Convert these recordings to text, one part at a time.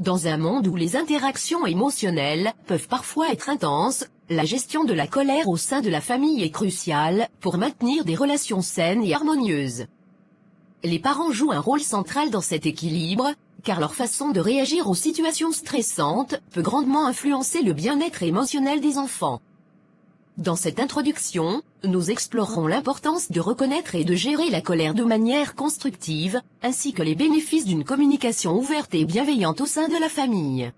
Dans un monde où les interactions émotionnelles peuvent parfois être intenses, la gestion de la colère au sein de la famille est cruciale pour maintenir des relations saines et harmonieuses. Les parents jouent un rôle central dans cet équilibre, car leur façon de réagir aux situations stressantes peut grandement influencer le bien-être émotionnel des enfants. Dans cette introduction, nous explorerons l'importance de reconnaître et de gérer la colère de manière constructive, ainsi que les bénéfices d'une communication ouverte et bienveillante au sein de la famille.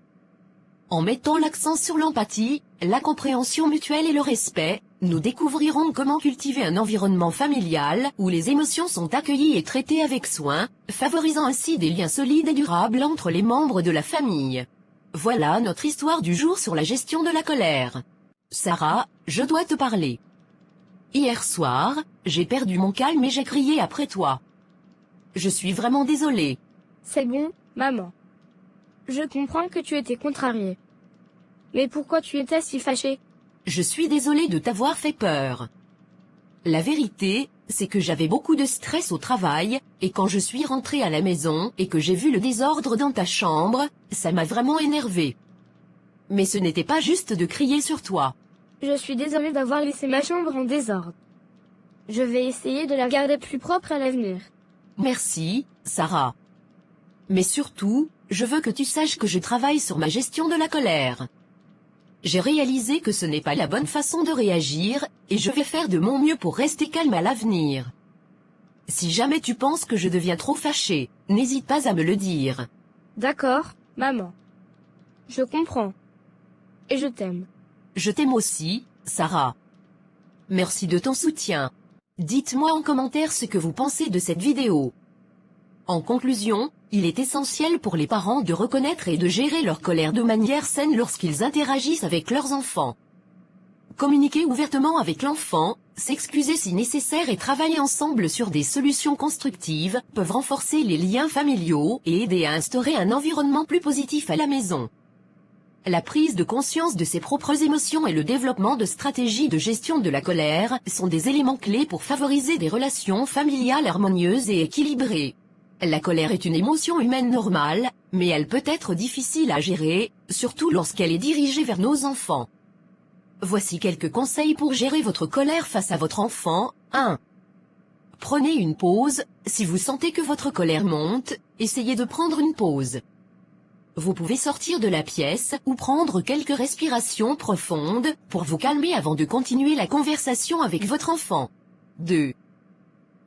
En mettant l'accent sur l'empathie, la compréhension mutuelle et le respect, nous découvrirons comment cultiver un environnement familial où les émotions sont accueillies et traitées avec soin, favorisant ainsi des liens solides et durables entre les membres de la famille. Voilà notre histoire du jour sur la gestion de la colère. Sarah, je dois te parler. Hier soir, j'ai perdu mon calme et j'ai crié après toi. Je suis vraiment désolée. C'est bon, maman. Je comprends que tu étais contrariée. Mais pourquoi tu étais si fâchée? Je suis désolée de t'avoir fait peur. La vérité, c'est que j'avais beaucoup de stress au travail, et quand je suis rentrée à la maison et que j'ai vu le désordre dans ta chambre, ça m'a vraiment énervée. Mais ce n'était pas juste de crier sur toi. Je suis désolée d'avoir laissé ma chambre en désordre. Je vais essayer de la garder plus propre à l'avenir. Merci, Sarah. Mais surtout, je veux que tu saches que je travaille sur ma gestion de la colère. J'ai réalisé que ce n'est pas la bonne façon de réagir, et je vais faire de mon mieux pour rester calme à l'avenir. Si jamais tu penses que je deviens trop fâchée, n'hésite pas à me le dire. D'accord, maman. Je comprends. Et je t'aime. Je t'aime aussi, Sarah. Merci de ton soutien. Dites-moi en commentaire ce que vous pensez de cette vidéo. En conclusion, il est essentiel pour les parents de reconnaître et de gérer leur colère de manière saine lorsqu'ils interagissent avec leurs enfants. Communiquer ouvertement avec l'enfant, s'excuser si nécessaire et travailler ensemble sur des solutions constructives peuvent renforcer les liens familiaux et aider à instaurer un environnement plus positif à la maison. La prise de conscience de ses propres émotions et le développement de stratégies de gestion de la colère sont des éléments clés pour favoriser des relations familiales harmonieuses et équilibrées. La colère est une émotion humaine normale, mais elle peut être difficile à gérer, surtout lorsqu'elle est dirigée vers nos enfants. Voici quelques conseils pour gérer votre colère face à votre enfant. 1. Prenez une pause. Si vous sentez que votre colère monte, essayez de prendre une pause. Vous pouvez sortir de la pièce ou prendre quelques respirations profondes pour vous calmer avant de continuer la conversation avec votre enfant. 2.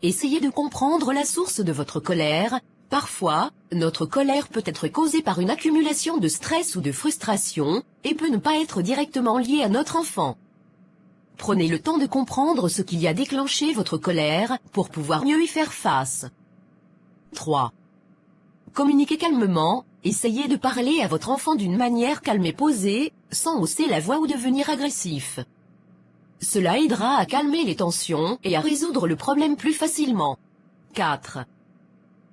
Essayez de comprendre la source de votre colère. Parfois, notre colère peut être causée par une accumulation de stress ou de frustration, et peut ne pas être directement liée à notre enfant. Prenez le temps de comprendre ce qui a déclenché votre colère, pour pouvoir mieux y faire face. 3. Communiquez calmement. Essayez de parler à votre enfant d'une manière calme et posée, sans hausser la voix ou devenir agressif. Cela aidera à calmer les tensions et à résoudre le problème plus facilement. 4.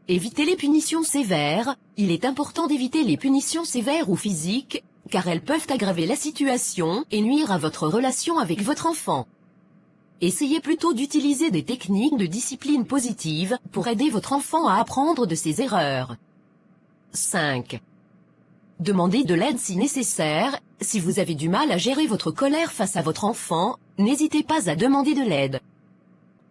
Évitez les punitions sévères. Il est important d'éviter les punitions sévères ou physiques, car elles peuvent aggraver la situation et nuire à votre relation avec votre enfant. Essayez plutôt d'utiliser des techniques de discipline positive pour aider votre enfant à apprendre de ses erreurs. 5. Demandez de l'aide si nécessaire. Si vous avez du mal à gérer votre colère face à votre enfant, n'hésitez pas à demander de l'aide.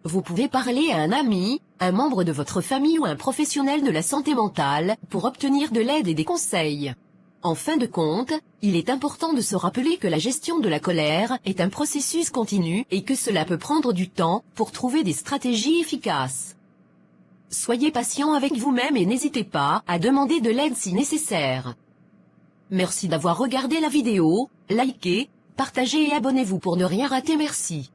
Vous pouvez parler à un ami, un membre de votre famille ou un professionnel de la santé mentale pour obtenir de l'aide et des conseils. En fin de compte, il est important de se rappeler que la gestion de la colère est un processus continu et que cela peut prendre du temps pour trouver des stratégies efficaces. Soyez patient avec vous-même et n'hésitez pas à demander de l'aide si nécessaire. Merci d'avoir regardé la vidéo, likez, partagez et abonnez-vous pour ne rien rater. Merci.